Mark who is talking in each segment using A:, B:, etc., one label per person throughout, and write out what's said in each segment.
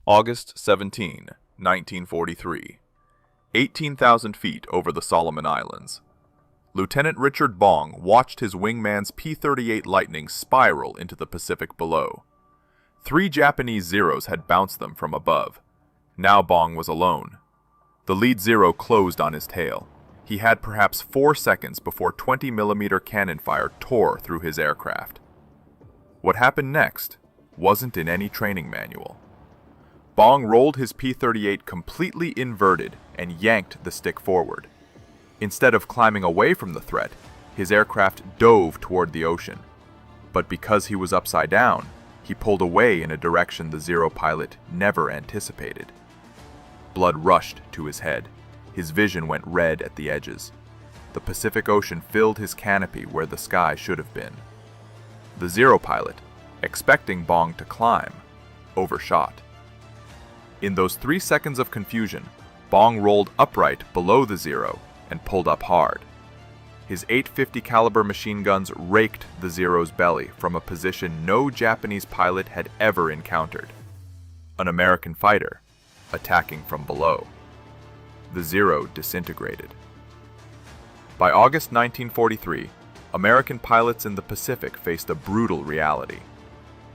A: August 17, 1943. 18,000 feet over the Solomon Islands. Lieutenant Richard Bong watched his wingman's P-38 Lightning spiral into the Pacific below. 3 Japanese Zeros had bounced them from above. Now Bong was alone. The lead Zero closed on his tail. He had perhaps 4 seconds before 20mm cannon fire tore through his aircraft. What happened next wasn't in any training manual. Bong rolled his P-38 completely inverted and yanked the stick forward. Instead of climbing away from the threat, his aircraft dove toward the ocean. But because he was upside down, he pulled away in a direction the Zero pilot never anticipated. Blood rushed to his head. His vision went red at the edges. The Pacific Ocean filled his canopy where the sky should have been. The Zero pilot, expecting Bong to climb, overshot. In those 3 seconds of confusion, Bong rolled upright below the Zero and pulled up hard. His .850 caliber machine guns raked the Zero's belly from a position no Japanese pilot had ever encountered. An American fighter attacking from below. The Zero disintegrated. By August 1943, American pilots in the Pacific faced a brutal reality.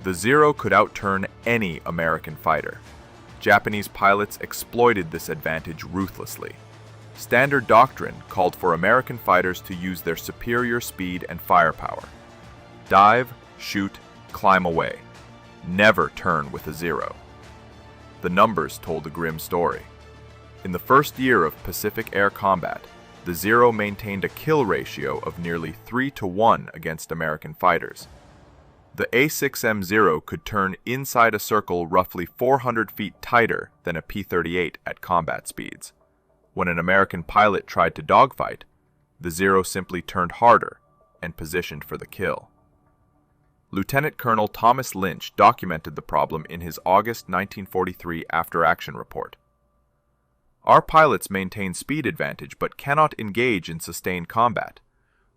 A: The Zero could outturn any American fighter. Japanese pilots exploited this advantage ruthlessly. Standard doctrine called for American fighters to use their superior speed and firepower. Dive, shoot, climb away. Never turn with a Zero. The numbers told a grim story. In the first year of Pacific air combat, the Zero maintained a kill ratio of nearly 3-to-1 against American fighters. The A6M Zero could turn inside a circle roughly 400 feet tighter than a P-38 at combat speeds. When an American pilot tried to dogfight, the Zero simply turned harder and positioned for the kill. Lieutenant Colonel Thomas Lynch documented the problem in his August 1943 after-action report. Our pilots maintain speed advantage but cannot engage in sustained combat.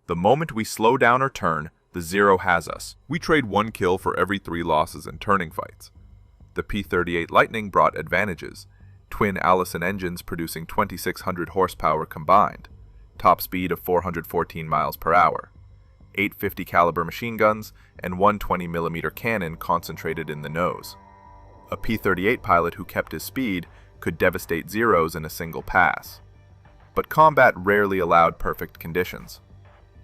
A: The moment we slow down or turn, the Zero has us. We trade 1 kill for every 3 losses in turning fights. The P-38 Lightning brought advantages. Twin Allison engines producing 2,600 horsepower combined, top speed of 414 miles per hour, .850 caliber machine guns, and 120mm cannon concentrated in the nose. A P-38 pilot who kept his speed could devastate Zeros in a single pass. But combat rarely allowed perfect conditions.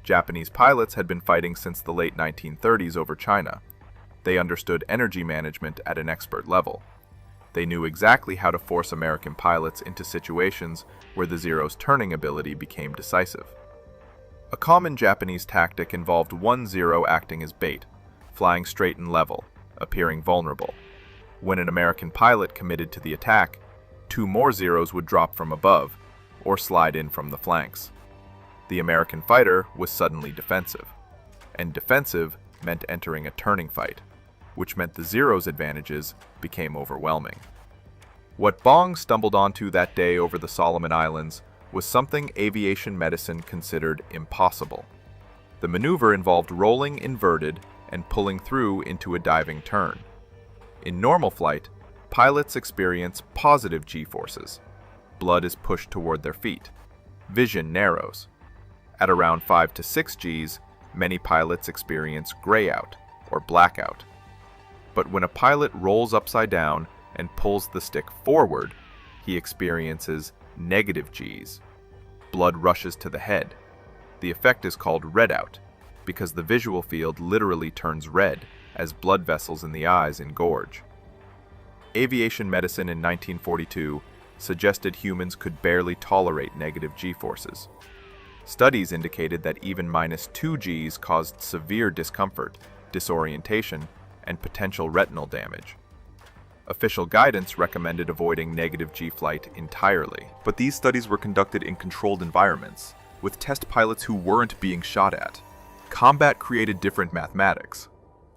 A: Japanese pilots had been fighting since the late 1930s over China. They understood energy management at an expert level. They knew exactly how to force American pilots into situations where the Zero's turning ability became decisive. A common Japanese tactic involved 1 Zero acting as bait, flying straight and level, appearing vulnerable. When an American pilot committed to the attack, 2 more Zeros would drop from above, or slide in from the flanks. The American fighter was suddenly defensive, and defensive meant entering a turning fight, which meant the Zero's advantages became overwhelming. What Bong stumbled onto that day over the Solomon Islands was something aviation medicine considered impossible. The maneuver involved rolling inverted and pulling through into a diving turn. In normal flight, pilots experience positive G-forces. Blood is pushed toward their feet. Vision narrows. At around 5 to 6 Gs, many pilots experience grayout or blackout. But when a pilot rolls upside down and pulls the stick forward, he experiences negative Gs. Blood rushes to the head. The effect is called redout, because the visual field literally turns red as blood vessels in the eyes engorge. Aviation medicine in 1942 suggested humans could barely tolerate negative G-forces. Studies indicated that even -2 Gs caused severe discomfort, disorientation, and potential retinal damage. Official guidance recommended avoiding negative G flight entirely. But these studies were conducted in controlled environments, with test pilots who weren't being shot at. Combat created different mathematics.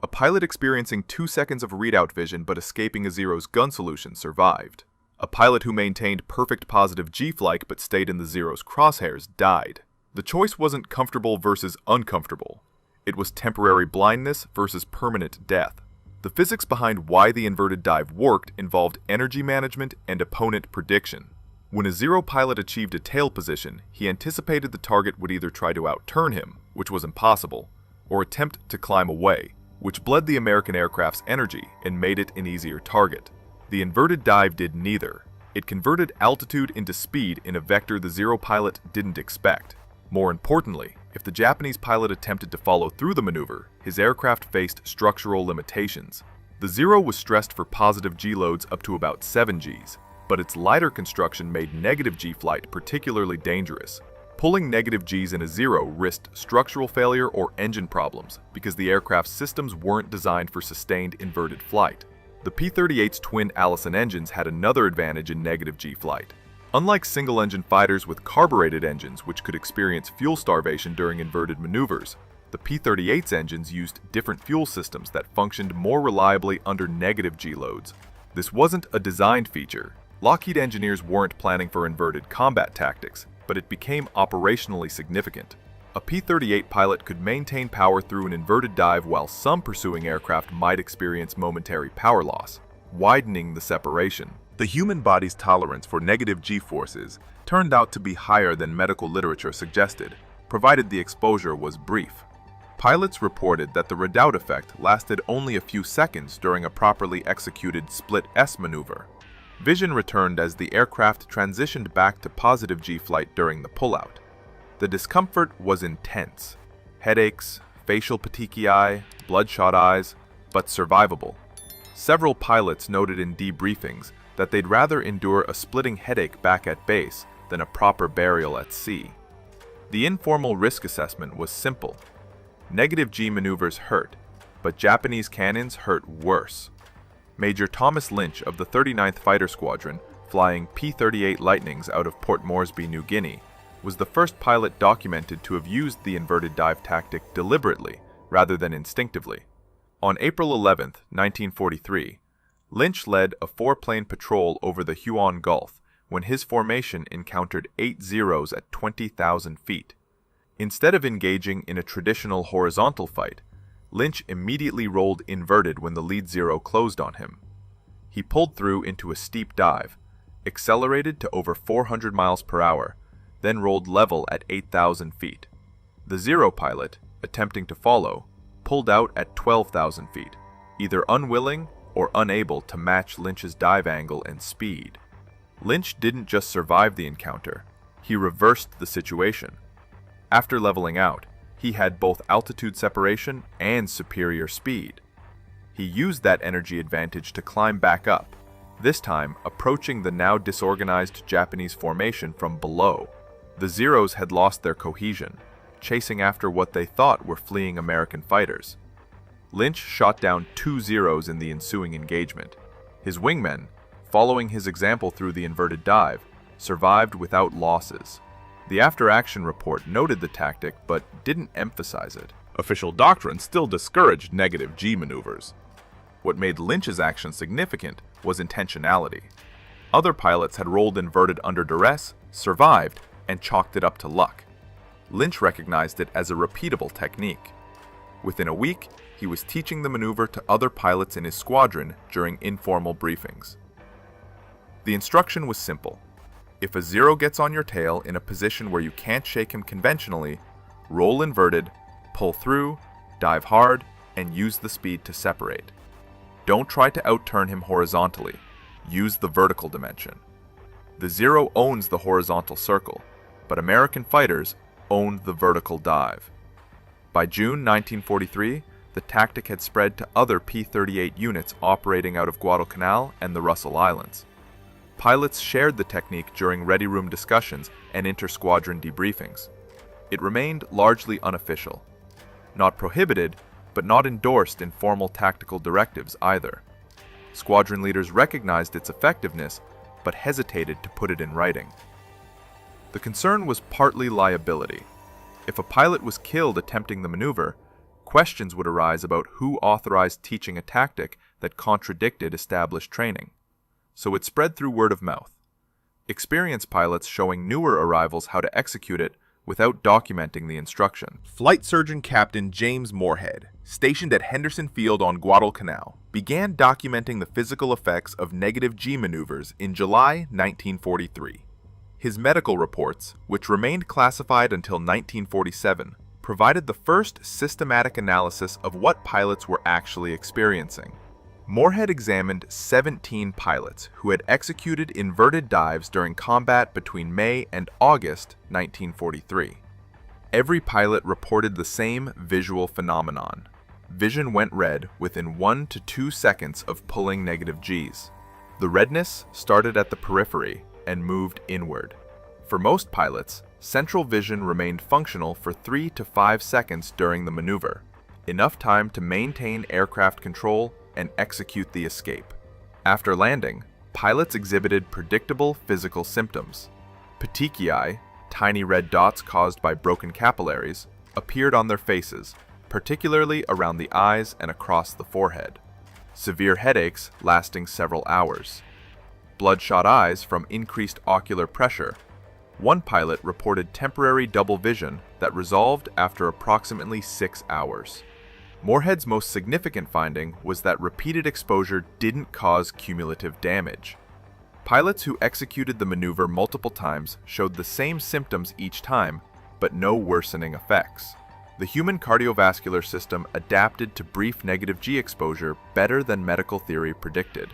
A: A pilot experiencing 2 seconds of readout vision but escaping a Zero's gun solution survived. A pilot who maintained perfect positive G flight but stayed in the Zero's crosshairs died. The choice wasn't comfortable versus uncomfortable. It was temporary blindness versus permanent death. The physics behind why the inverted dive worked involved energy management and opponent prediction. When a Zero pilot achieved a tail position, he anticipated the target would either try to outturn him, which was impossible, or attempt to climb away, which bled the American aircraft's energy and made it an easier target. The inverted dive did neither. It converted altitude into speed in a vector the Zero pilot didn't expect. More importantly, if the Japanese pilot attempted to follow through the maneuver, his aircraft faced structural limitations. The Zero was stressed for positive G loads up to about 7 Gs, but its lighter construction made negative G flight particularly dangerous. Pulling negative Gs in a Zero risked structural failure or engine problems because the aircraft's systems weren't designed for sustained inverted flight. The P-38's twin Allison engines had another advantage in negative G flight. Unlike single-engine fighters with carbureted engines which could experience fuel starvation during inverted maneuvers, the P-38's engines used different fuel systems that functioned more reliably under negative G loads. This wasn't a design feature. Lockheed engineers weren't planning for inverted combat tactics, but it became operationally significant. A P-38 pilot could maintain power through an inverted dive while some pursuing aircraft might experience momentary power loss, widening the separation. The human body's tolerance for negative G-forces turned out to be higher than medical literature suggested, provided the exposure was brief. Pilots reported that the redoubt effect lasted only a few seconds during a properly executed split S maneuver. Vision returned as the aircraft transitioned back to positive G flight during the pullout. The discomfort was intense. Headaches, facial petechiae, bloodshot eyes, but survivable. Several pilots noted in debriefings that they'd rather endure a splitting headache back at base than a proper burial at sea. The informal risk assessment was simple. Negative G maneuvers hurt, but Japanese cannons hurt worse. Major Thomas Lynch of the 39th Fighter Squadron, flying P-38 Lightnings out of Port Moresby, New Guinea, was the first pilot documented to have used the inverted dive tactic deliberately rather than instinctively. On April 11, 1943, Lynch led a 4-plane patrol over the Huon Gulf when his formation encountered 8 Zeros at 20,000 feet. Instead of engaging in a traditional horizontal fight, Lynch immediately rolled inverted when the lead Zero closed on him. He pulled through into a steep dive, accelerated to over 400 miles per hour, then rolled level at 8,000 feet. The Zero pilot, attempting to follow, pulled out at 12,000 feet, either unwilling or unable to match Lynch's dive angle and speed. Lynch didn't just survive the encounter, he reversed the situation. After leveling out, he had both altitude separation and superior speed. He used that energy advantage to climb back up, this time approaching the now disorganized Japanese formation from below. The Zeros had lost their cohesion, chasing after what they thought were fleeing American fighters. Lynch shot down 2 Zeros in the ensuing engagement. His wingmen, following his example through the inverted dive, survived without losses. The after-action report noted the tactic but didn't emphasize it. Official doctrine still discouraged negative G maneuvers. What made Lynch's action significant was intentionality. Other pilots had rolled inverted under duress, survived, and chalked it up to luck. Lynch recognized it as a repeatable technique. Within a week, he was teaching the maneuver to other pilots in his squadron during informal briefings. The instruction was simple. If a Zero gets on your tail in a position where you can't shake him conventionally, roll inverted, pull through, dive hard, and use the speed to separate. Don't try to outturn him horizontally. Use the vertical dimension. The Zero owns the horizontal circle, but American fighters owned the vertical dive. By June 1943, the tactic had spread to other P-38 units operating out of Guadalcanal and the Russell Islands. Pilots shared the technique during ready room discussions and inter-squadron debriefings. It remained largely unofficial. Not prohibited, but not endorsed in formal tactical directives either. Squadron leaders recognized its effectiveness, but hesitated to put it in writing. The concern was partly liability. If a pilot was killed attempting the maneuver, questions would arise about who authorized teaching a tactic that contradicted established training. So it spread through word of mouth. Experienced pilots showing newer arrivals how to execute it without documenting the instruction. Flight Surgeon Captain James Moorhead, stationed at Henderson Field on Guadalcanal, began documenting the physical effects of negative G maneuvers in July 1943. His medical reports, which remained classified until 1947, provided the first systematic analysis of what pilots were actually experiencing. Moorhead examined 17 pilots who had executed inverted dives during combat between May and August 1943. Every pilot reported the same visual phenomenon. Vision went red within 1 to 2 seconds of pulling negative Gs. The redness started at the periphery and moved inward. For most pilots, central vision remained functional for 3 to 5 seconds during the maneuver, enough time to maintain aircraft control and execute the escape. After landing, pilots exhibited predictable physical symptoms. Petechiae, tiny red dots caused by broken capillaries, appeared on their faces, particularly around the eyes and across the forehead. Severe headaches lasting several hours. Bloodshot eyes from increased ocular pressure. One pilot reported temporary double vision that resolved after approximately 6 hours. Moorhead's most significant finding was that repeated exposure didn't cause cumulative damage. Pilots who executed the maneuver multiple times showed the same symptoms each time, but no worsening effects. The human cardiovascular system adapted to brief negative G exposure better than medical theory predicted.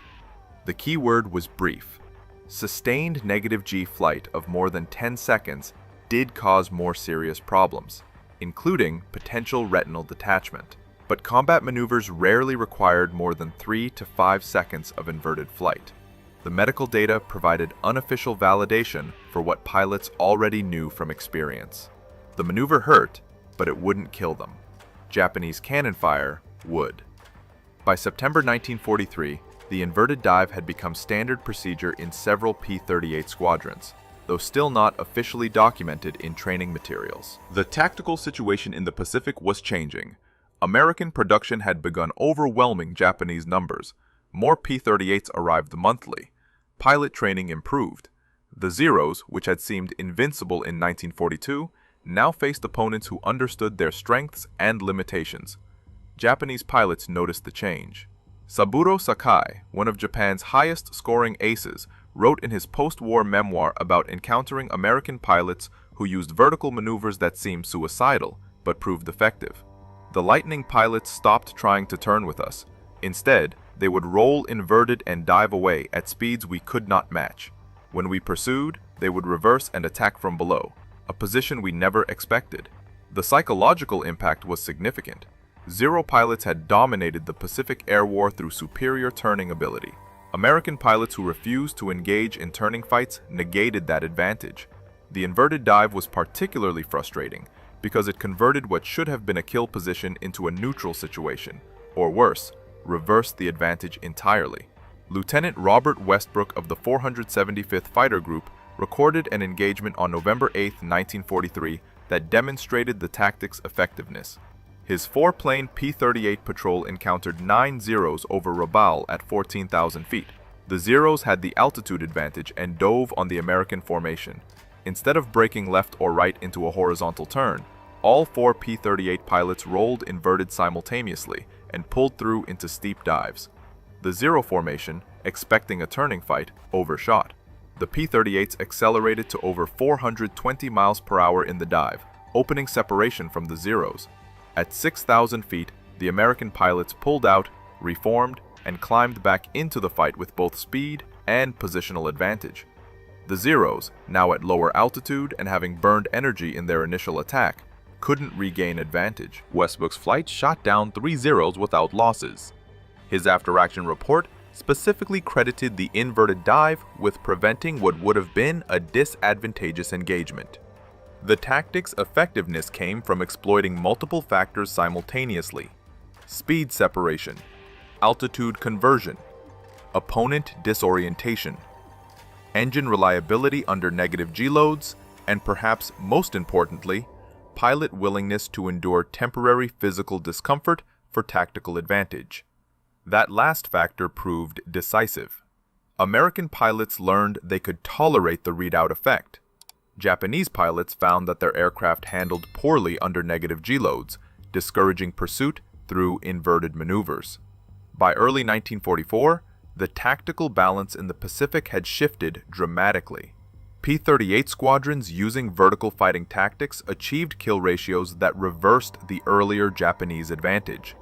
A: The key word was brief. Sustained negative G flight of more than 10 seconds did cause more serious problems, including potential retinal detachment. But combat maneuvers rarely required more than 3 to 5 seconds of inverted flight. The medical data provided unofficial validation for what pilots already knew from experience. The maneuver hurt, but it wouldn't kill them. Japanese cannon fire would. By September 1943, the inverted dive had become standard procedure in several P-38 squadrons, though still not officially documented in training materials. The tactical situation in the Pacific was changing. American production had begun overwhelming Japanese numbers. More P-38's arrived monthly. Pilot training improved. The Zeros, which had seemed invincible in 1942, now faced opponents who understood their strengths and limitations. Japanese pilots noticed the change. Saburo Sakai, one of Japan's highest-scoring aces, wrote in his post-war memoir about encountering American pilots who used vertical maneuvers that seemed suicidal, but proved effective. The Lightning pilots stopped trying to turn with us. Instead, they would roll inverted and dive away at speeds we could not match. When we pursued, they would reverse and attack from below, a position we never expected. The psychological impact was significant. Zero pilots had dominated the Pacific Air War through superior turning ability. American pilots who refused to engage in turning fights negated that advantage. The inverted dive was particularly frustrating, because it converted what should have been a kill position into a neutral situation, or worse, reversed the advantage entirely. Lieutenant Robert Westbrook of the 475th Fighter Group recorded an engagement on November 8, 1943 that demonstrated the tactic's effectiveness. His 4-plane P-38 patrol encountered 9 Zeros over Rabaul at 14,000 feet. The Zeros had the altitude advantage and dove on the American formation. Instead of breaking left or right into a horizontal turn, all 4 P-38 pilots rolled inverted simultaneously and pulled through into steep dives. The Zero formation, expecting a turning fight, overshot. The P-38s accelerated to over 420 miles per hour in the dive, opening separation from the Zeros. At 6,000 feet, the American pilots pulled out, reformed, and climbed back into the fight with both speed and positional advantage. The Zeros, now at lower altitude and having burned energy in their initial attack, couldn't regain advantage. Westbrook's flight shot down 3 Zeros without losses. His after-action report specifically credited the inverted dive with preventing what would have been a disadvantageous engagement. The tactic's effectiveness came from exploiting multiple factors simultaneously: speed separation, altitude conversion, opponent disorientation, engine reliability under negative G loads, and perhaps most importantly, pilot willingness to endure temporary physical discomfort for tactical advantage. That last factor proved decisive. American pilots learned they could tolerate the readout effect. Japanese pilots found that their aircraft handled poorly under negative G loads, discouraging pursuit through inverted maneuvers. By early 1944, the tactical balance in the Pacific had shifted dramatically. P-38 squadrons using vertical fighting tactics achieved kill ratios that reversed the earlier Japanese advantage.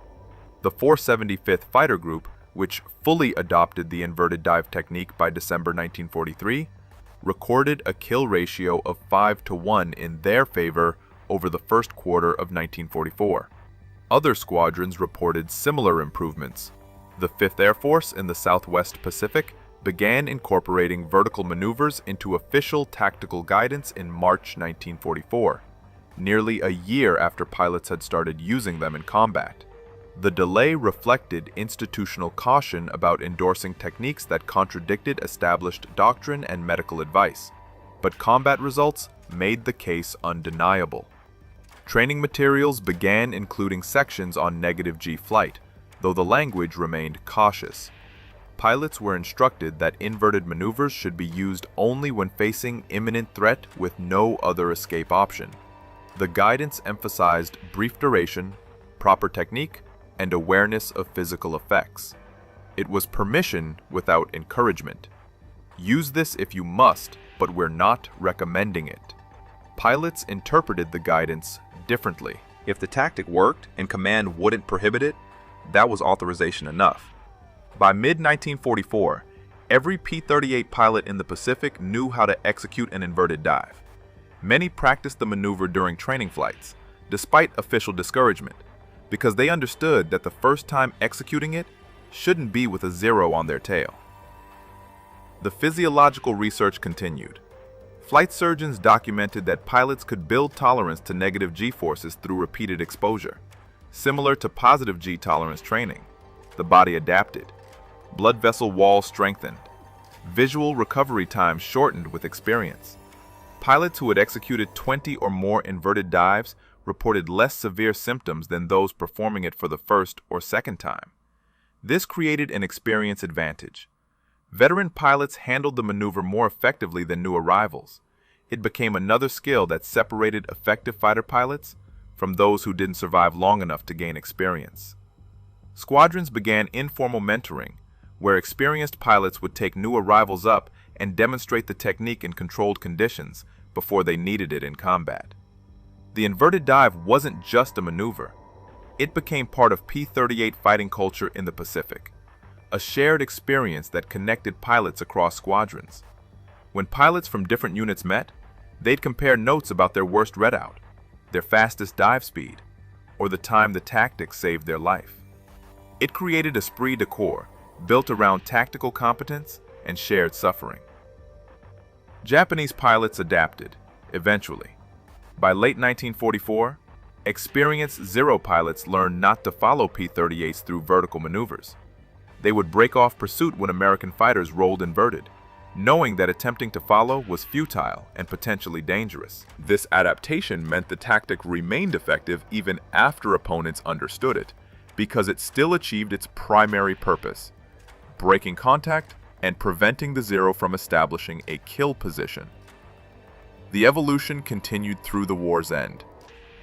A: The 475th Fighter Group, which fully adopted the inverted dive technique by December 1943, recorded a kill ratio of 5-to-1 in their favor over the first quarter of 1944. Other squadrons reported similar improvements. The 5th Air Force in the Southwest Pacific began incorporating vertical maneuvers into official tactical guidance in March 1944, nearly a year after pilots had started using them in combat. The delay reflected institutional caution about endorsing techniques that contradicted established doctrine and medical advice, but combat results made the case undeniable. Training materials began including sections on negative G flight, though the language remained cautious. Pilots were instructed that inverted maneuvers should be used only when facing imminent threat with no other escape option. The guidance emphasized brief duration, proper technique, and awareness of physical effects. It was permission without encouragement. Use this if you must, but we're not recommending it. Pilots interpreted the guidance differently. If the tactic worked and command wouldn't prohibit it, that was authorization enough. By mid-1944, every P-38 pilot in the Pacific knew how to execute an inverted dive. Many practiced the maneuver during training flights, despite official discouragement, because they understood that the first time executing it shouldn't be with a 0 on their tail. The physiological research continued. Flight surgeons documented that pilots could build tolerance to negative G forces through repeated exposure. Similar to positive G tolerance training, the body adapted. Blood vessel walls strengthened. Visual recovery time shortened with experience. Pilots who had executed 20 or more inverted dives reported less severe symptoms than those performing it for the first or second time. This created an experience advantage. Veteran pilots handled the maneuver more effectively than new arrivals. It became another skill that separated effective fighter pilots from those who didn't survive long enough to gain experience. Squadrons began informal mentoring, where experienced pilots would take new arrivals up and demonstrate the technique in controlled conditions before they needed it in combat. The inverted dive wasn't just a maneuver. It became part of P-38 fighting culture in the Pacific, a shared experience that connected pilots across squadrons. When pilots from different units met, they'd compare notes about their worst readout, their fastest dive speed, or the time the tactic saved their life. It created esprit de corps, built around tactical competence and shared suffering. Japanese pilots adapted, eventually. By late 1944, experienced Zero pilots learned not to follow P-38's through vertical maneuvers. They would break off pursuit when American fighters rolled inverted, knowing that attempting to follow was futile and potentially dangerous. This adaptation meant the tactic remained effective even after opponents understood it, because it still achieved its primary purpose: breaking contact and preventing the Zero from establishing a kill position. The evolution continued through the war's end.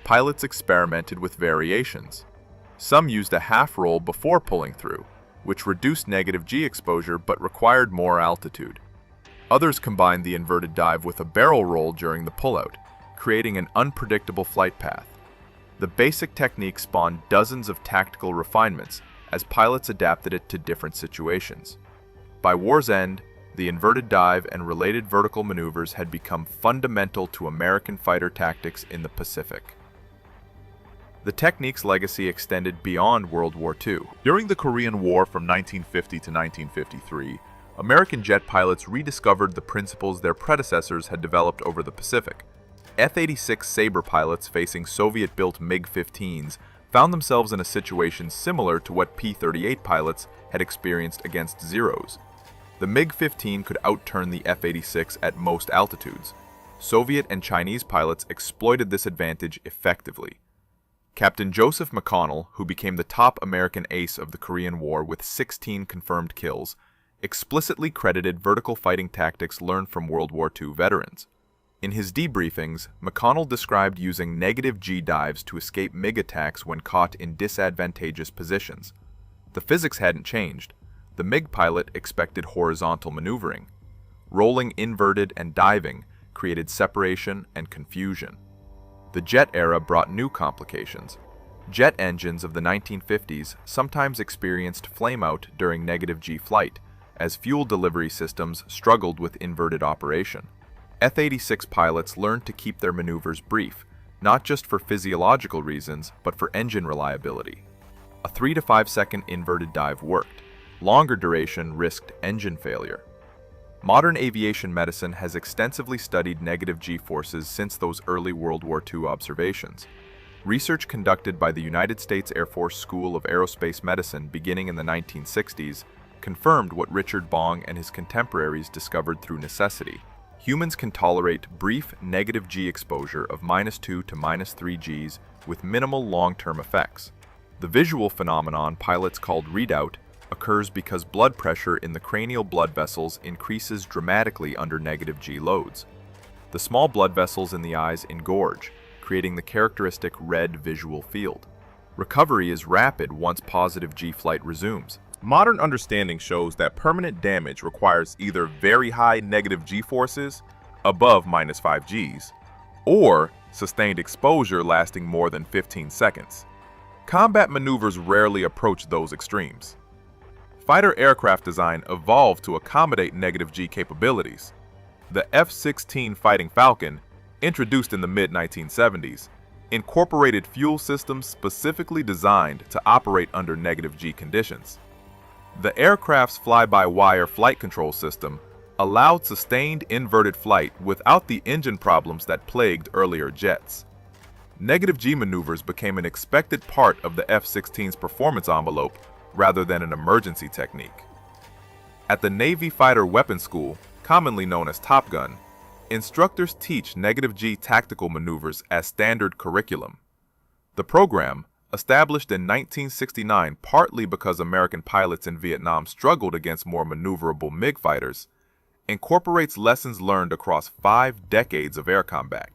A: Pilots experimented with variations. Some used a half roll before pulling through, which reduced negative G exposure but required more altitude. Others combined the inverted dive with a barrel roll during the pullout, creating an unpredictable flight path. The basic technique spawned dozens of tactical refinements as pilots adapted it to different situations. By war's end, the inverted dive and related vertical maneuvers had become fundamental to American fighter tactics in the Pacific. The technique's legacy extended beyond World War II. During the Korean War from 1950 to 1953, American jet pilots rediscovered the principles their predecessors had developed over the Pacific. F-86 Sabre pilots facing Soviet-built MiG-15s found themselves in a situation similar to what P-38 pilots had experienced against Zeros. The MiG-15 could outturn the F-86 at most altitudes. Soviet and Chinese pilots exploited this advantage effectively. Captain Joseph McConnell, who became the top American ace of the Korean War with 16 confirmed kills, explicitly credited vertical fighting tactics learned from World War II veterans. In his debriefings, McConnell described using negative G dives to escape MiG attacks when caught in disadvantageous positions. The physics hadn't changed. The MiG pilot expected horizontal maneuvering. Rolling inverted and diving created separation and confusion. The jet era brought new complications. Jet engines of the 1950s sometimes experienced flameout during negative G flight, as fuel delivery systems struggled with inverted operation. F-86 pilots learned to keep their maneuvers brief, not just for physiological reasons, but for engine reliability. A 3 to 5 second inverted dive worked. Longer duration risked engine failure. Modern aviation medicine has extensively studied negative G forces since those early World War II observations. Research conducted by the United States Air Force School of Aerospace Medicine beginning in the 1960s confirmed what Richard Bong and his contemporaries discovered through necessity. Humans can tolerate brief negative G exposure of -2 to -3 Gs with minimal long-term effects. The visual phenomenon pilots called readout occurs because blood pressure in the cranial blood vessels increases dramatically under negative G loads. The small blood vessels in the eyes engorge, creating the characteristic red visual field. Recovery is rapid once positive G flight resumes.
B: Modern understanding shows that permanent damage requires either very high negative G forces, above -5 Gs, or sustained exposure lasting more than 15 seconds. Combat maneuvers rarely approach those extremes. Fighter aircraft design evolved to accommodate negative G capabilities. The F-16 Fighting Falcon, introduced in the mid-1970s, incorporated fuel systems specifically designed to operate under negative G conditions. The aircraft's fly-by-wire flight control system allowed sustained inverted flight without the engine problems that plagued earlier jets. Negative G maneuvers became an expected part of the F-16's performance envelope rather than an emergency technique. At the Navy Fighter Weapons School, commonly known as Top Gun, instructors teach negative G tactical maneuvers as standard curriculum. The program, established in 1969 partly because American pilots in Vietnam struggled against more maneuverable MiG fighters, incorporates lessons learned across 5 decades of air combat.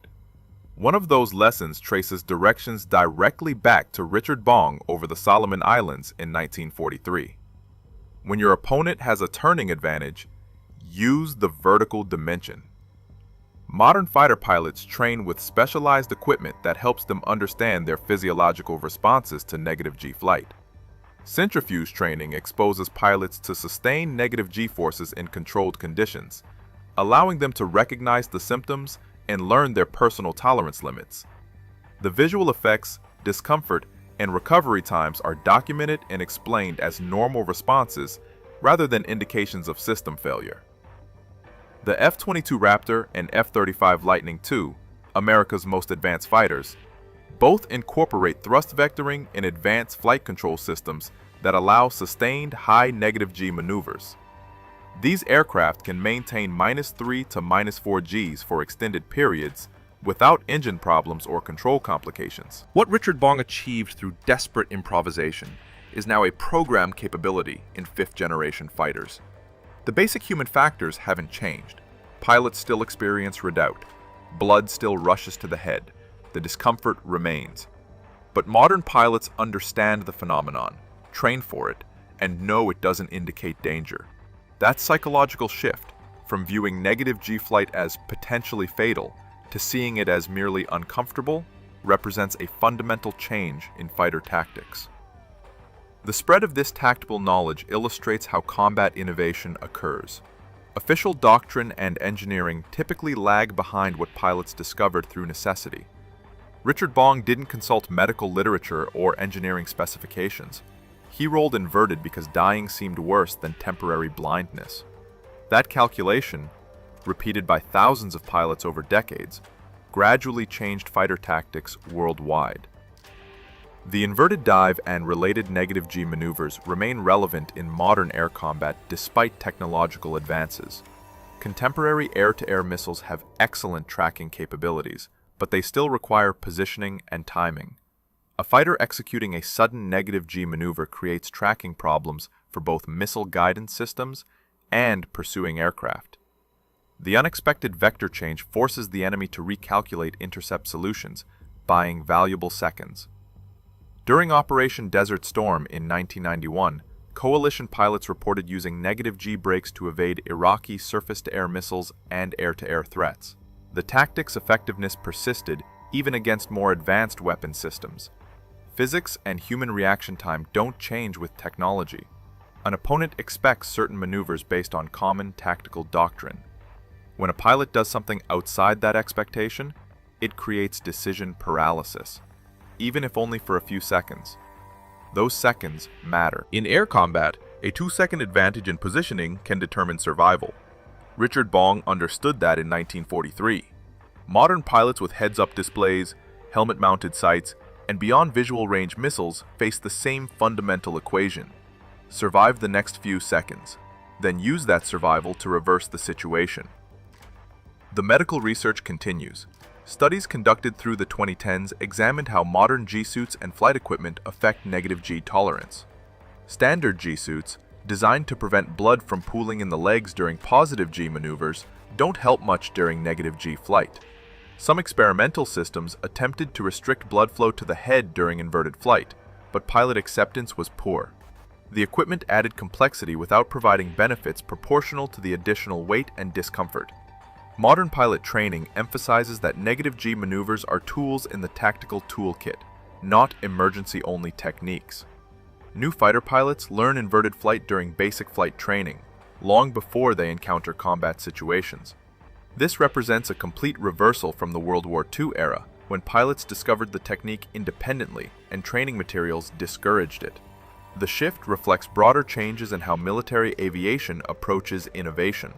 B: One of those lessons traces directions directly back to Richard Bong over the Solomon Islands in 1943. When your opponent has a turning advantage, use the vertical dimension. Modern fighter pilots train with specialized equipment that helps them understand their physiological responses to negative G flight. Centrifuge training exposes pilots to sustained negative G forces in controlled conditions, allowing them to recognize the symptoms and learn their personal tolerance limits. The visual effects, discomfort, and recovery times are documented and explained as normal responses rather than indications of system failure. The F-22 Raptor and F-35 Lightning II, America's most advanced fighters, both incorporate thrust vectoring and advanced flight control systems that allow sustained high negative G maneuvers. These aircraft can maintain -3 to -4 Gs for extended periods without engine problems or control complications.
C: What Richard Bong achieved through desperate improvisation is now a programmed capability in fifth-generation fighters. The basic human factors haven't changed. Pilots still experience redoubt. Blood still rushes to the head. The discomfort remains. But modern pilots understand the phenomenon, train for it, and know it doesn't indicate danger. That psychological shift, from viewing negative G flight as potentially fatal to seeing it as merely uncomfortable, represents a fundamental change in fighter tactics. The spread of this tactical knowledge illustrates how combat innovation occurs. Official doctrine and engineering typically lag behind what pilots discovered through necessity. Richard Bong didn't consult medical literature or engineering specifications. He rolled inverted because dying seemed worse than temporary blindness. That calculation, repeated by thousands of pilots over decades, gradually changed fighter tactics worldwide. The inverted dive and related negative G maneuvers remain relevant in modern air combat despite technological advances. Contemporary air-to-air missiles have excellent tracking capabilities, but they still require positioning and timing. A fighter executing a sudden negative G maneuver creates tracking problems for both missile guidance systems and pursuing aircraft.
A: The unexpected vector change forces the enemy to recalculate intercept solutions, buying valuable seconds. During Operation Desert Storm in 1991, coalition pilots reported using negative G brakes to evade Iraqi surface-to-air missiles and air-to-air threats. The tactic's effectiveness persisted even against more advanced weapon systems. Physics and human reaction time don't change with technology. An opponent expects certain maneuvers based on common tactical doctrine. When a pilot does something outside that expectation, it creates decision paralysis, even if only for a few seconds. Those seconds matter.
B: In air combat, a 2-second advantage in positioning can determine survival. Richard Bong understood that in 1943. Modern pilots with heads-up displays, helmet-mounted sights, and beyond visual range missiles face the same fundamental equation. Survive the next few seconds, then use that survival to reverse the situation. The medical research continues. Studies conducted through the 2010s examined how modern G-suits and flight equipment affect negative G tolerance. Standard G-suits, designed to prevent blood from pooling in the legs during positive G maneuvers, don't help much during negative G flight. Some experimental systems attempted to restrict blood flow to the head during inverted flight, but pilot acceptance was poor. The equipment added complexity without providing benefits proportional to the additional weight and discomfort. Modern pilot training emphasizes that negative G maneuvers are tools in the tactical toolkit, not emergency-only techniques. New fighter pilots learn inverted flight during basic flight training, long before they encounter combat situations. This represents a complete reversal from the World War II era, when pilots discovered the technique independently and training materials discouraged it. The shift reflects broader changes in how military aviation approaches innovation.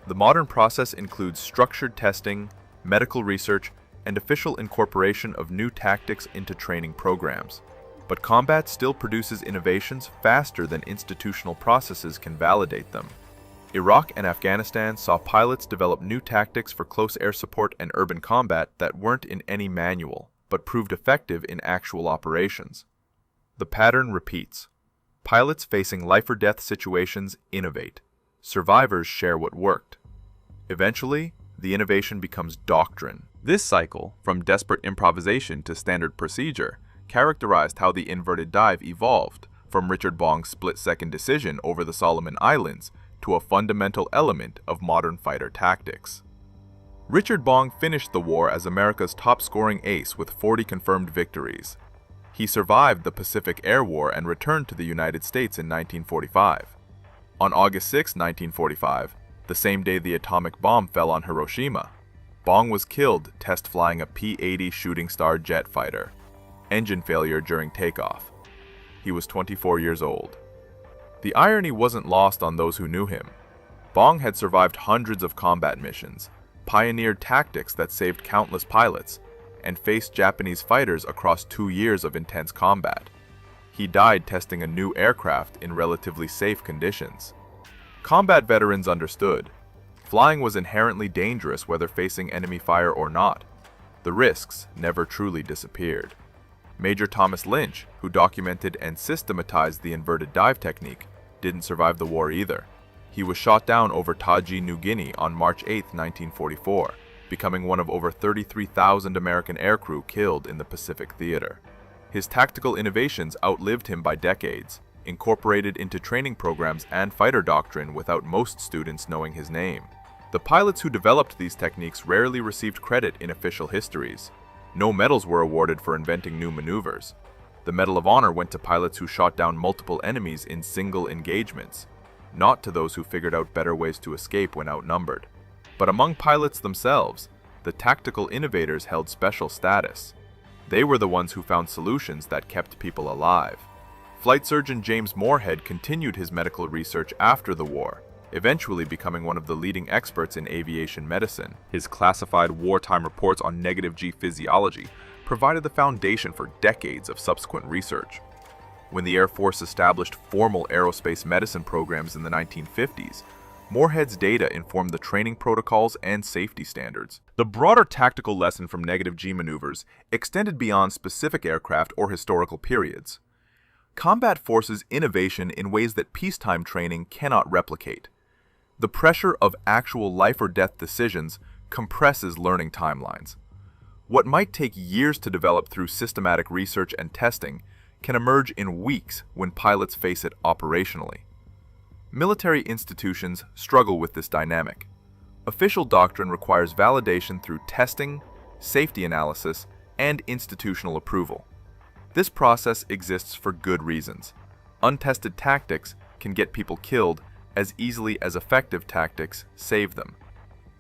B: The modern process includes structured testing, medical research, and official incorporation of new tactics into training programs. But combat still produces innovations faster than institutional processes can validate them. Iraq and Afghanistan saw pilots develop new tactics for close air support and urban combat that weren't in any manual, but proved effective in actual operations. The pattern repeats. Pilots facing life-or-death situations innovate. Survivors share what worked. Eventually, the innovation becomes doctrine. This cycle, from desperate improvisation to standard procedure, characterized how the inverted dive evolved from Richard Bong's split-second decision over the Solomon Islands to a fundamental element of modern fighter tactics. Richard Bong finished the war as America's top-scoring ace with 40 confirmed victories. He survived the Pacific Air War and returned to the United States in 1945. On August 6, 1945, the same day the atomic bomb fell on Hiroshima, Bong was killed test flying a P-38's Shooting Star jet fighter. Engine failure during takeoff. He was 24 years old. The irony wasn't lost on those who knew him. Bong had survived hundreds of combat missions, pioneered tactics that saved countless pilots, and faced Japanese fighters across 2 years of intense combat. He died testing a new aircraft in relatively safe conditions. Combat veterans understood. Flying was inherently dangerous whether facing enemy fire or not. The risks never truly disappeared. Major Thomas Lynch, who documented and systematized the inverted dive technique, didn't survive the war either. He was shot down over Taji, New Guinea on March 8, 1944, becoming one of over 33,000 American aircrew killed in the Pacific Theater. His tactical innovations outlived him by decades, incorporated into training programs and fighter doctrine without most students knowing his name. The pilots who developed these techniques rarely received credit in official histories. No medals were awarded for inventing new maneuvers. The Medal of Honor went to pilots who shot down multiple enemies in single engagements, not to those who figured out better ways to escape when outnumbered. But among pilots themselves, the tactical innovators held special status. They were the ones who found solutions that kept people alive. Flight surgeon James Moorhead continued his medical research after the war, eventually becoming one of the leading experts in aviation medicine. His classified wartime reports on negative G physiology provided the foundation for decades of subsequent research. When the Air Force established formal aerospace medicine programs in the 1950s, Moorhead's data informed the training protocols and safety standards. The broader tactical lesson from negative G maneuvers extended beyond specific aircraft or historical periods. Combat forces innovation in ways that peacetime training cannot replicate.
A: The pressure of actual life-or-death decisions compresses learning timelines. What might take years to develop through systematic research and testing can emerge in weeks when pilots face it operationally. Military institutions struggle with this dynamic. Official doctrine requires validation through testing, safety analysis, and institutional approval. This process exists for good reasons. Untested tactics can get people killed as easily as effective tactics save them.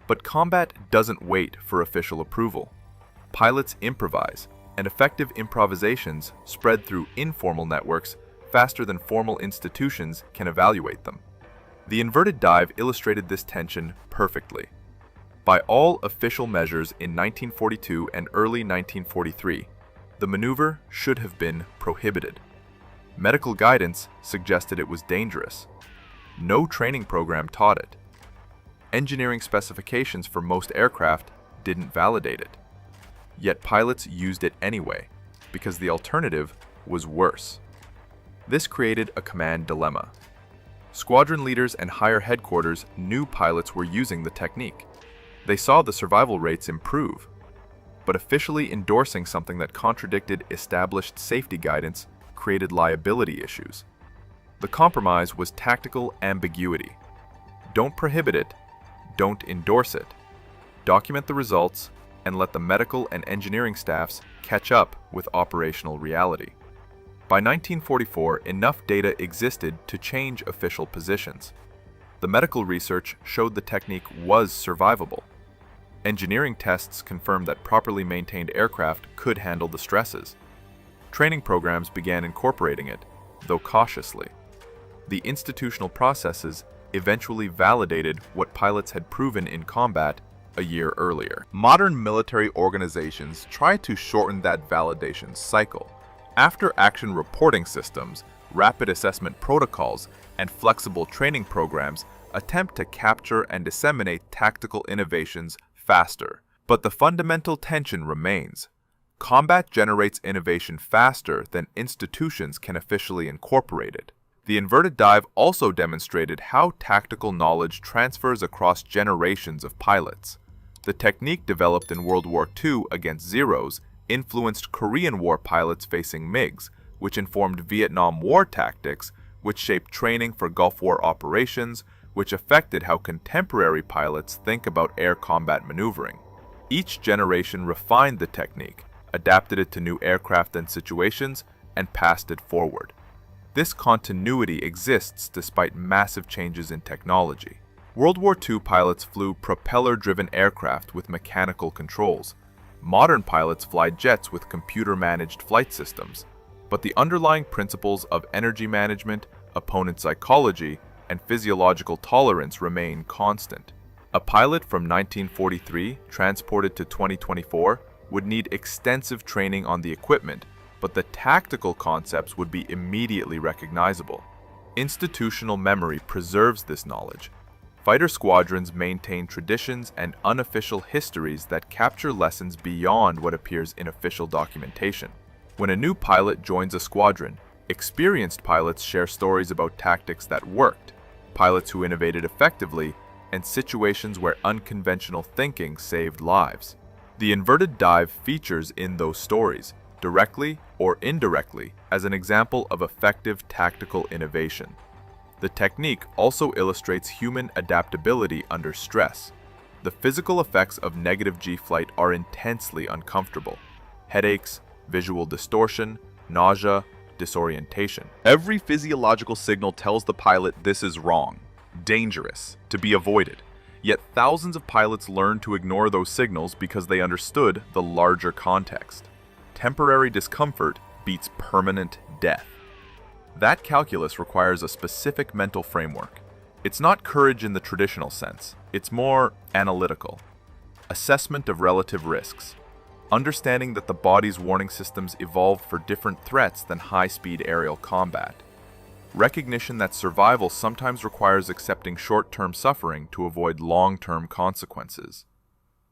A: But combat doesn't wait for official approval. Pilots improvise, and effective improvisations spread through informal networks faster than formal institutions can evaluate them. The inverted dive illustrated this tension perfectly. By all official measures in 1942 and early 1943, the maneuver should have been prohibited. Medical guidance suggested it was dangerous. No training program taught it. Engineering specifications for most aircraft didn't validate it. Yet pilots used it anyway, because the alternative was worse. This created a command dilemma. Squadron leaders and higher headquarters knew pilots were using the technique. They saw the survival rates improve. But officially endorsing something that contradicted established safety guidance created liability issues. The compromise was tactical ambiguity. Don't prohibit it, don't endorse it. Document the results, and let the medical and engineering staffs catch up with operational reality. By 1944, enough data existed to change official positions. The medical research showed the technique was survivable. Engineering tests confirmed that properly maintained aircraft could handle the stresses. Training programs began incorporating it, though cautiously. The institutional processes eventually validated what pilots had proven in combat a year earlier. Modern military organizations try to shorten that validation cycle. After-action reporting systems, rapid assessment protocols, and flexible training programs attempt to capture and disseminate tactical innovations faster. But the fundamental tension remains. Combat generates innovation faster than institutions can officially incorporate it. The inverted dive also demonstrated how tactical knowledge transfers across generations of pilots. The technique developed in World War II against Zeros influenced Korean War pilots facing MiGs, which informed Vietnam War tactics, which shaped training for Gulf War operations, which affected how contemporary pilots think about air combat maneuvering. Each generation refined the technique, adapted it to new aircraft and situations, and passed it forward. This continuity exists despite massive changes in technology. World War II pilots flew propeller-driven aircraft with mechanical controls. Modern pilots fly jets with computer-managed flight systems. But the underlying principles of energy management, opponent psychology, and physiological tolerance remain constant. A pilot from 1943 transported to 2024 would need extensive training on the equipment, but the tactical concepts would be immediately recognizable. Institutional memory preserves this knowledge. Fighter squadrons maintain traditions and unofficial histories that capture lessons beyond what appears in official documentation. When a new pilot joins a squadron, experienced pilots share stories about tactics that worked, pilots who innovated effectively, and situations where unconventional thinking saved lives. The inverted dive features in those stories, directly or indirectly, as an example of effective tactical innovation. The technique also illustrates human adaptability under stress. The physical effects of negative G flight are intensely uncomfortable. Headaches, visual distortion, nausea, disorientation. Every physiological signal tells the pilot this is wrong, dangerous, to be avoided. Yet thousands of pilots learned to ignore those signals because they understood the larger context. Temporary discomfort beats permanent death. That calculus requires a specific mental framework. It's not courage in the traditional sense. It's more analytical. Assessment of relative risks. Understanding that the body's warning systems evolved for different threats than high-speed aerial combat. Recognition that survival sometimes requires accepting short-term suffering to avoid long-term consequences.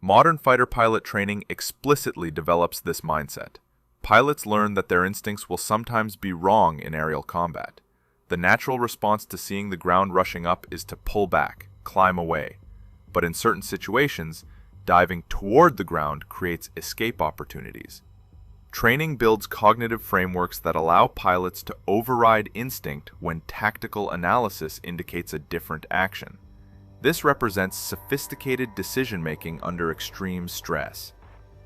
A: Modern fighter pilot training explicitly develops this mindset. Pilots learn that their instincts will sometimes be wrong in aerial combat. The natural response to seeing the ground rushing up is to pull back,
B: climb away, but in certain situations, diving toward the ground creates escape opportunities. Training builds cognitive frameworks that allow pilots to override instinct when tactical analysis indicates a different action. This represents sophisticated decision-making under extreme stress.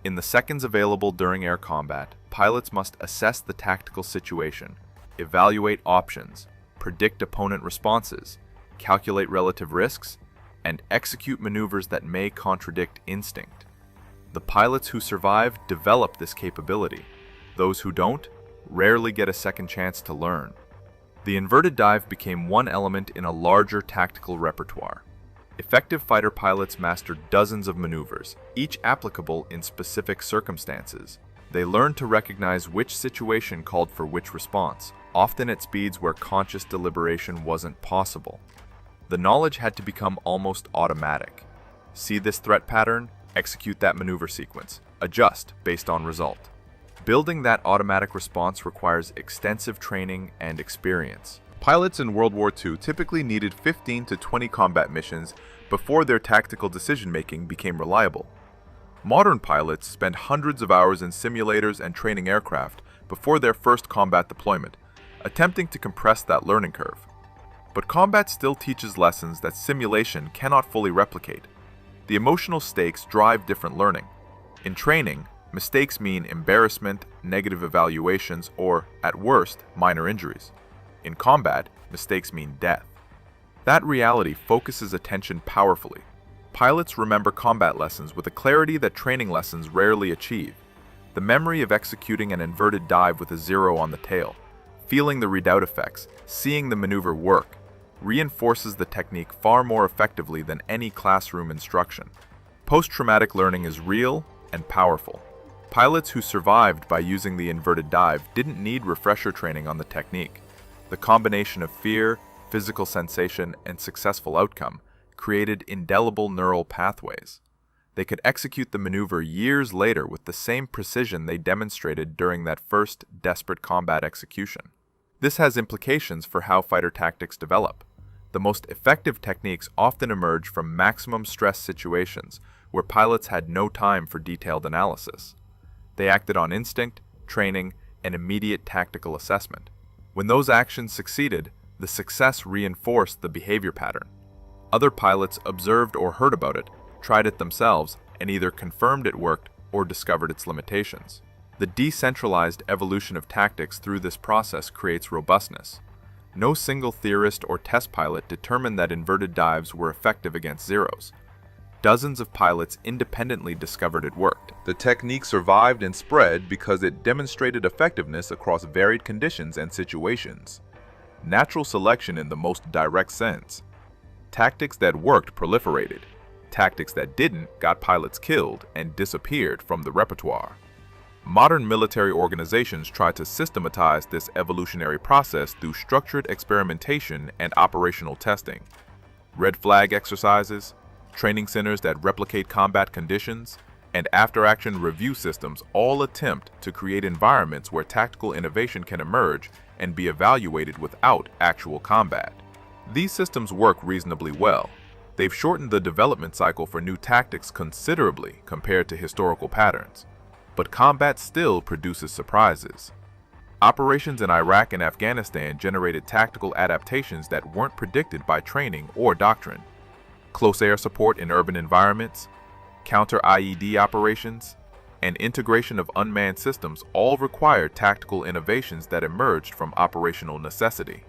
B: In the seconds available during air combat, pilots must assess the tactical situation, evaluate options, predict opponent responses, calculate relative risks, and execute maneuvers that may contradict instinct. The pilots who survive develop this capability. Those who don't rarely get a second chance to learn. The inverted dive became one element in a larger tactical repertoire. Effective fighter pilots mastered dozens of maneuvers, each applicable in specific circumstances. They learned to recognize which situation called for which response, often at speeds where conscious deliberation wasn't possible. The knowledge had to become almost automatic. See this threat pattern? Execute that maneuver sequence. Adjust based on result. Building that automatic response requires extensive training and experience.
A: Pilots in World War II typically needed 15 to 20 combat missions before their tactical decision-making became reliable. Modern pilots spend hundreds of hours in simulators and training aircraft before their first combat deployment, attempting to compress that learning curve. But combat still teaches lessons that simulation cannot fully replicate. The emotional stakes drive different learning. In training, mistakes mean embarrassment, negative evaluations, or, at worst, minor injuries. In combat, mistakes mean death. That reality focuses attention powerfully. Pilots remember combat lessons with a clarity that training lessons rarely achieve. The memory of executing an inverted dive with a 0 on the tail, feeling the redoubt effects, seeing the maneuver work, reinforces the technique far more effectively than any classroom instruction. Post-traumatic learning is real and powerful. Pilots who survived by using the inverted dive didn't need refresher training on the technique. The combination of fear, physical sensation, and successful outcome created indelible neural pathways. They could execute the maneuver years later with the same precision they demonstrated during that first desperate combat execution. This has implications for how fighter tactics develop. The most effective techniques often emerge from maximum stress situations where pilots had no time for detailed analysis. They acted on instinct, training, and immediate tactical assessment. When those actions succeeded, the success reinforced the behavior pattern. Other pilots observed or heard about it, tried it themselves, and either confirmed it worked or discovered its limitations. The decentralized evolution of tactics through this process creates robustness. No single theorist or test pilot determined that inverted dives were effective against zeros. Dozens of pilots independently discovered it worked.
B: The technique survived and spread because it demonstrated effectiveness across varied conditions and situations. Natural selection in the most direct sense. Tactics that worked proliferated. Tactics that didn't got pilots killed and disappeared from the repertoire. Modern military organizations try to systematize this evolutionary process through structured experimentation and operational testing. Red flag exercises, training centers that replicate combat conditions, and after-action review systems all attempt to create environments where tactical innovation can emerge and be evaluated without actual combat. These systems work reasonably well. They've shortened the development cycle for new tactics considerably compared to historical patterns. But combat still produces surprises. Operations in Iraq and Afghanistan generated tactical adaptations that weren't predicted by training or doctrine. Close air support in urban environments, counter-IED operations, and integration of unmanned systems all required tactical innovations that emerged from operational necessity.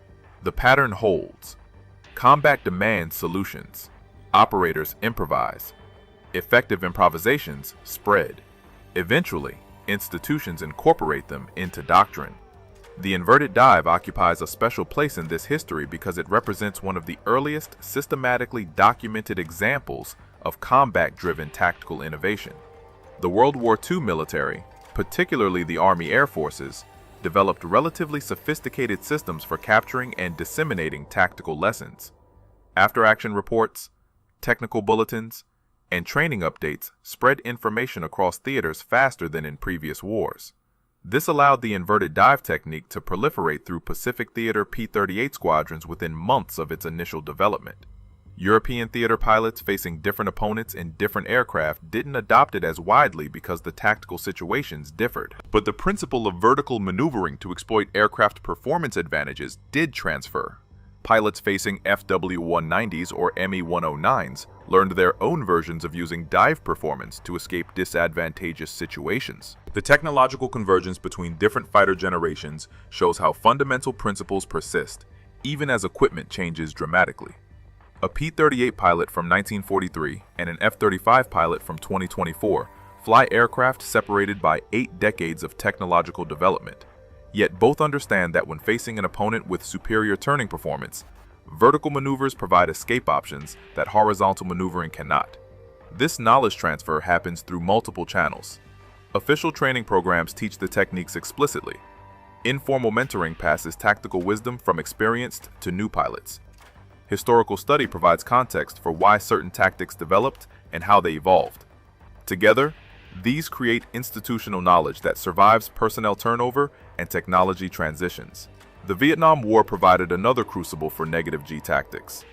B: The pattern holds. Combat demands solutions. Operators improvise. Effective improvisations spread. Eventually, institutions incorporate them into doctrine. The inverted dive occupies a special place in this history because it represents one of the earliest systematically documented examples of combat-driven tactical innovation. The World War II military, particularly the Army Air Forces, developed relatively sophisticated systems for capturing and disseminating tactical lessons. After-action reports, technical bulletins, and training updates spread information across theaters faster than in previous wars. This allowed the inverted dive technique to proliferate through Pacific Theater P-38 squadrons within months of its initial development. European theater pilots facing different opponents in different aircraft didn't adopt it as widely because the tactical situations differed. But the principle of vertical maneuvering to exploit aircraft performance advantages did transfer. Pilots facing FW-190s or ME-109s learned their own versions of using dive performance to escape disadvantageous situations. The technological convergence between different fighter generations shows how fundamental principles persist, even as equipment changes dramatically. A P-38 pilot from 1943 and an F-35 pilot from 2024 fly aircraft separated by 8 decades of technological development. Yet both understand that when facing an opponent with superior turning performance, vertical maneuvers provide escape options that horizontal maneuvering cannot. This knowledge transfer happens through multiple channels. Official training programs teach the techniques explicitly. Informal mentoring passes tactical wisdom from experienced to new pilots. Historical study provides context for why certain tactics developed and how they evolved. Together, these create institutional knowledge that survives personnel turnover and technology transitions. The Vietnam War provided another crucible for negative G tactics.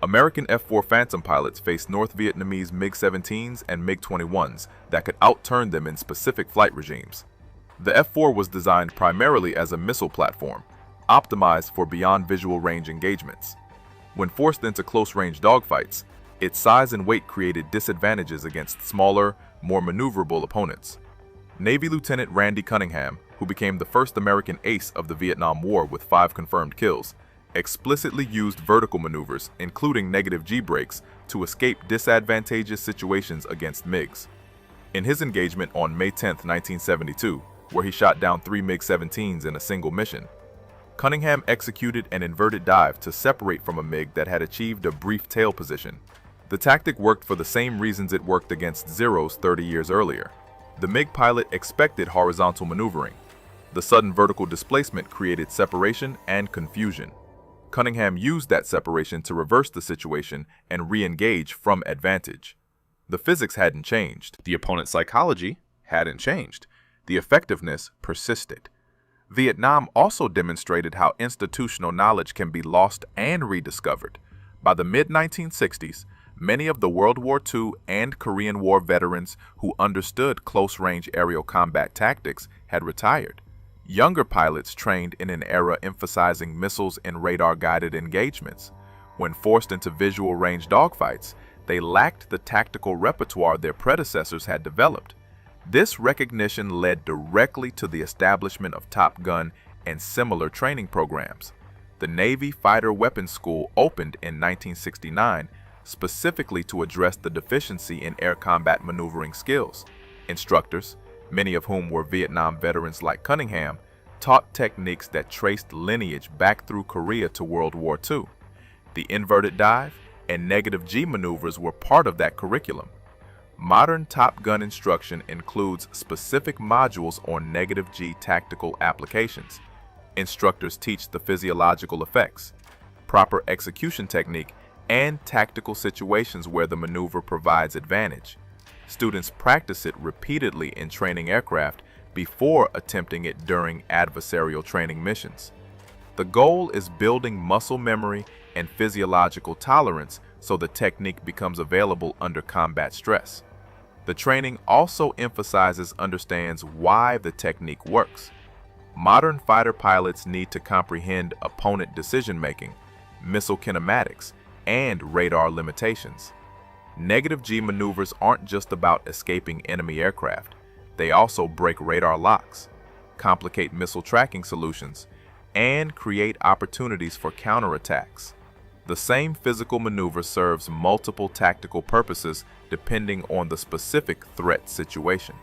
B: American F-4 Phantom pilots faced North Vietnamese MiG-17s and MiG-21s that could outturn them in specific flight regimes. The F-4 was designed primarily as a missile platform, optimized for beyond visual range engagements. When forced into close-range dogfights, its size and weight created disadvantages against smaller, more maneuverable opponents. Navy Lieutenant Randy Cunningham, who became the first American ace of the Vietnam War with 5 confirmed kills, explicitly used vertical maneuvers, including negative G brakes, to escape disadvantageous situations against MiGs. In his engagement on May 10, 1972, where he shot down 3 MiG-17s in a single mission, Cunningham executed an inverted dive to separate from a MiG that had achieved a brief tail position. The tactic worked for the same reasons it worked against Zeros 30 years earlier. The MiG pilot expected horizontal maneuvering. The sudden vertical displacement created separation and confusion. Cunningham used that separation to reverse the situation and re-engage from advantage. The physics hadn't changed. The opponent's psychology hadn't changed. The effectiveness persisted. Vietnam also demonstrated how institutional knowledge can be lost and rediscovered. By the mid-1960s, many of the World War II and Korean War veterans who understood close-range aerial combat tactics had retired. Younger pilots trained in an era emphasizing missiles and radar-guided engagements. When forced into visual range dogfights, they lacked the tactical repertoire their predecessors had developed. This recognition led directly to the establishment of Top Gun and similar training programs. The Navy Fighter Weapons School opened in 1969 specifically to address the deficiency in air combat maneuvering skills. Instructors, many of whom were Vietnam veterans like Cunningham, taught techniques that traced lineage back through Korea to World War II. The inverted dive and negative G maneuvers were part of that curriculum. Modern Top Gun instruction includes specific modules on negative G tactical applications. Instructors teach the physiological effects, proper execution technique, and tactical situations where the maneuver provides advantage. Students practice it repeatedly in training aircraft before attempting it during adversarial training missions. The goal is building muscle memory and physiological tolerance so the technique becomes available under combat stress. The training also understands why the technique works. Modern fighter pilots need to comprehend opponent decision-making, missile kinematics, and radar limitations. Negative G maneuvers aren't just about escaping enemy aircraft. They also break radar locks, complicate missile tracking solutions, and create opportunities for counterattacks. The same physical maneuver serves multiple tactical purposes depending on the specific threat situation.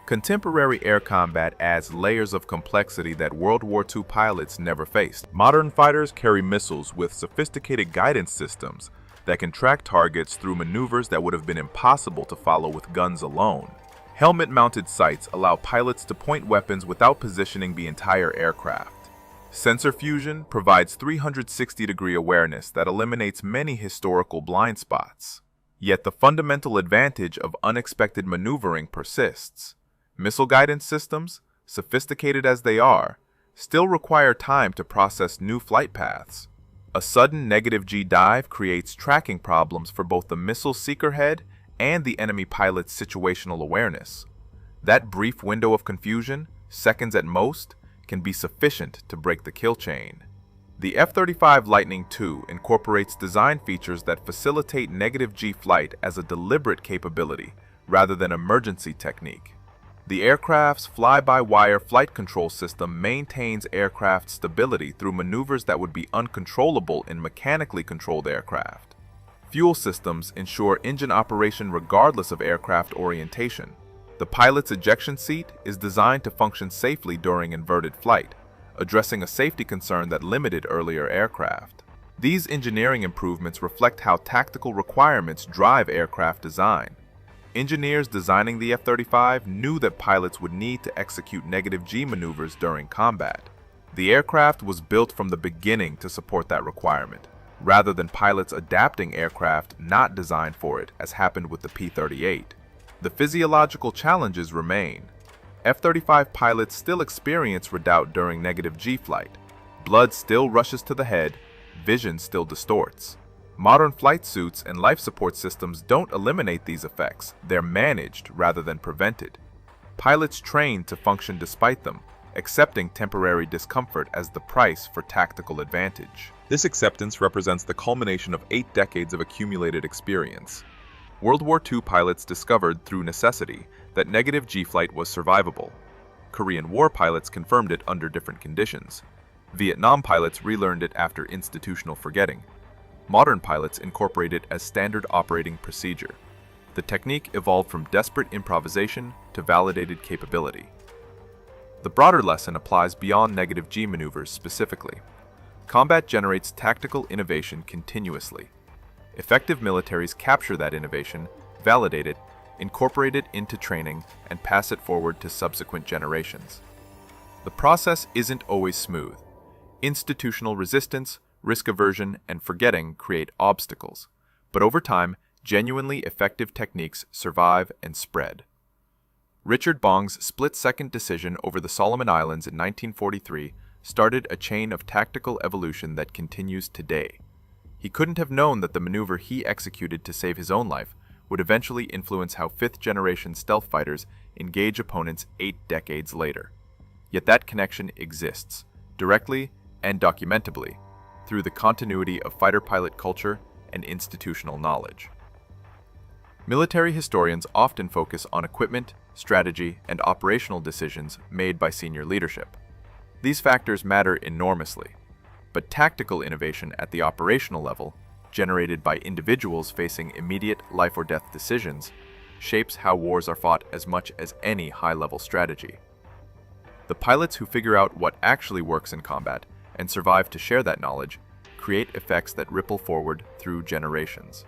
B: Contemporary air combat adds layers of complexity that World War II pilots never faced. Modern fighters carry missiles with sophisticated guidance systems that can track targets through maneuvers that would have been impossible to follow with guns alone. Helmet-mounted sights allow pilots to point weapons without positioning the entire aircraft. Sensor fusion provides 360-degree awareness that eliminates many historical blind spots. Yet the fundamental advantage of unexpected maneuvering persists. Missile guidance systems, sophisticated as they are, still require time to process new flight paths.
A: A sudden negative G dive creates tracking problems for both the missile seeker head and the enemy pilot's situational awareness. That brief window of confusion, seconds at most, can be sufficient to break the kill chain. The F-35 Lightning II incorporates design features that facilitate negative G flight as a deliberate capability rather than emergency technique. The aircraft's fly-by-wire flight control system maintains aircraft stability through maneuvers that would be uncontrollable in mechanically controlled aircraft. Fuel systems ensure engine operation regardless of aircraft orientation. The pilot's ejection seat is designed to function safely during inverted flight, addressing a safety concern that limited earlier aircraft. These engineering improvements reflect how tactical requirements drive aircraft design. Engineers designing the F-35 knew that pilots would need to execute negative G maneuvers during combat. The aircraft was built from the beginning to support that requirement, rather than pilots adapting aircraft not designed for it, as happened with the P-38. The physiological challenges remain. F-35 pilots still experience redoubt during negative G flight. Blood still rushes to the head, vision still distorts. Modern flight suits and life support systems don't eliminate these effects, they're managed rather than prevented. Pilots train to function despite them, accepting temporary discomfort as the price for tactical advantage.
B: This acceptance represents the culmination of 8 decades of accumulated experience. World War II pilots discovered through necessity that negative G flight was survivable. Korean War pilots confirmed it under different conditions. Vietnam pilots relearned it after institutional forgetting. Modern pilots incorporate it as standard operating procedure. The technique evolved from desperate improvisation to validated capability. The broader lesson applies beyond negative G maneuvers specifically. Combat generates tactical innovation continuously. Effective militaries capture that innovation, validate it, incorporate it into training, and pass it forward to subsequent generations. The process isn't always smooth. Institutional resistance, risk aversion, and forgetting create obstacles, but over time, genuinely effective techniques survive and spread. Richard Bong's split-second decision over the Solomon Islands in 1943 started a chain of tactical evolution that continues today. He couldn't have known that the maneuver he executed to save his own life would eventually influence how fifth-generation stealth fighters engage opponents 8 decades later. Yet that connection exists, directly and documentably, through the continuity of fighter pilot culture and institutional knowledge. Military historians often focus on equipment, strategy, and operational decisions made by senior leadership. These factors matter enormously, but tactical innovation at the operational level, generated by individuals facing immediate life-or-death decisions, shapes how wars are fought as much as any high-level strategy. The pilots who figure out what actually works in combat and survive to share that knowledge create effects that ripple forward through generations.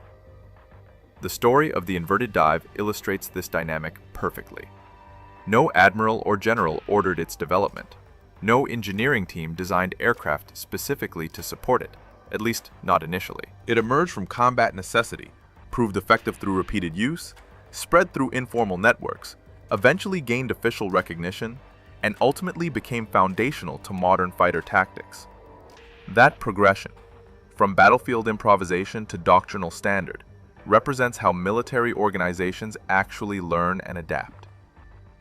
B: The story of the inverted dive illustrates this dynamic perfectly. No admiral or general ordered its development. No engineering team designed aircraft specifically to support it, at least not initially. It emerged from combat necessity, proved effective through repeated use, spread through informal networks, eventually gained official recognition, and ultimately became foundational to modern fighter tactics. That progression, from battlefield improvisation to doctrinal standard, represents how military organizations actually learn and adapt.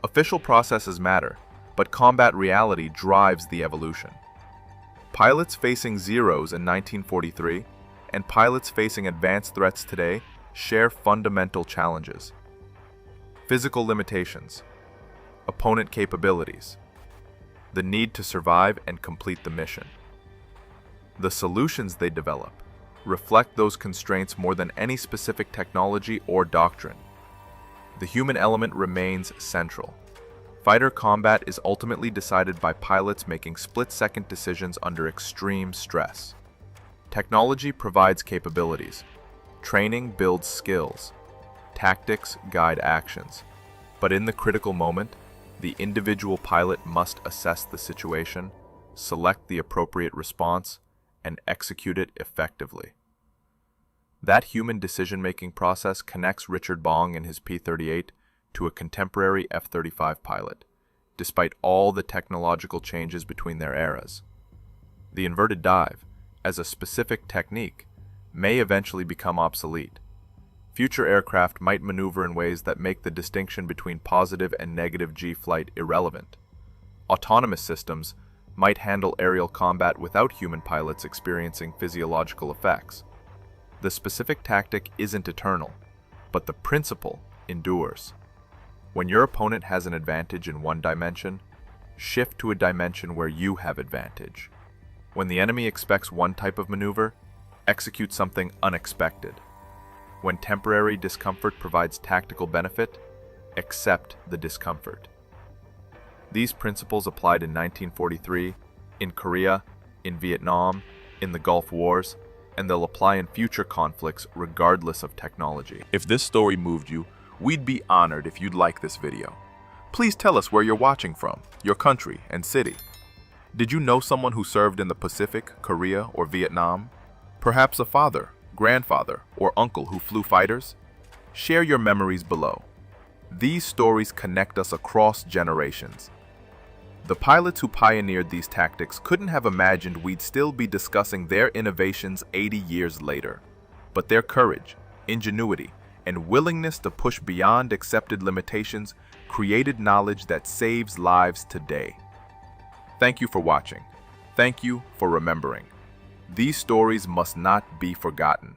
B: Official processes matter, but combat reality drives the evolution. Pilots facing Zeros in 1943 and pilots facing advanced threats today share fundamental challenges. Physical limitations, opponent capabilities, the need to survive and complete the mission. The solutions they develop reflect those constraints more than any specific technology or doctrine. The human element remains central. Fighter combat is ultimately decided by pilots making split-second decisions under extreme stress. Technology provides capabilities. Training builds skills. Tactics guide actions. But in the critical moment, the individual pilot must assess the situation, select the appropriate response, and execute it effectively. That human decision-making process connects Richard Bong and his P-38 to a contemporary F-35 pilot, despite all the technological changes between their eras. The inverted dive, as a specific technique, may eventually become obsolete. Future aircraft might maneuver in ways that make the distinction between positive and negative G flight irrelevant. Autonomous systems might handle aerial combat without human pilots experiencing physiological effects. The specific tactic isn't eternal, but the principle endures. When your opponent has an advantage in one dimension, shift to a dimension where you have advantage. When the enemy expects one type of maneuver, execute something unexpected. When temporary discomfort provides tactical benefit, accept the discomfort. These principles applied in 1943, in Korea, in Vietnam, in the Gulf Wars, and they'll apply in future conflicts regardless of technology.
A: If this story moved you, we'd be honored if you'd like this video. Please tell us where you're watching from, your country and city. Did you know someone who served in the Pacific, Korea, or Vietnam? Perhaps a father, grandfather, or uncle who flew fighters? Share your memories below. These stories connect us across generations. The pilots who pioneered these tactics couldn't have imagined we'd still be discussing their innovations 80 years later. But their courage, ingenuity, and willingness to push beyond accepted limitations created knowledge that saves lives today. Thank you for watching. Thank you for remembering. These stories must not be forgotten.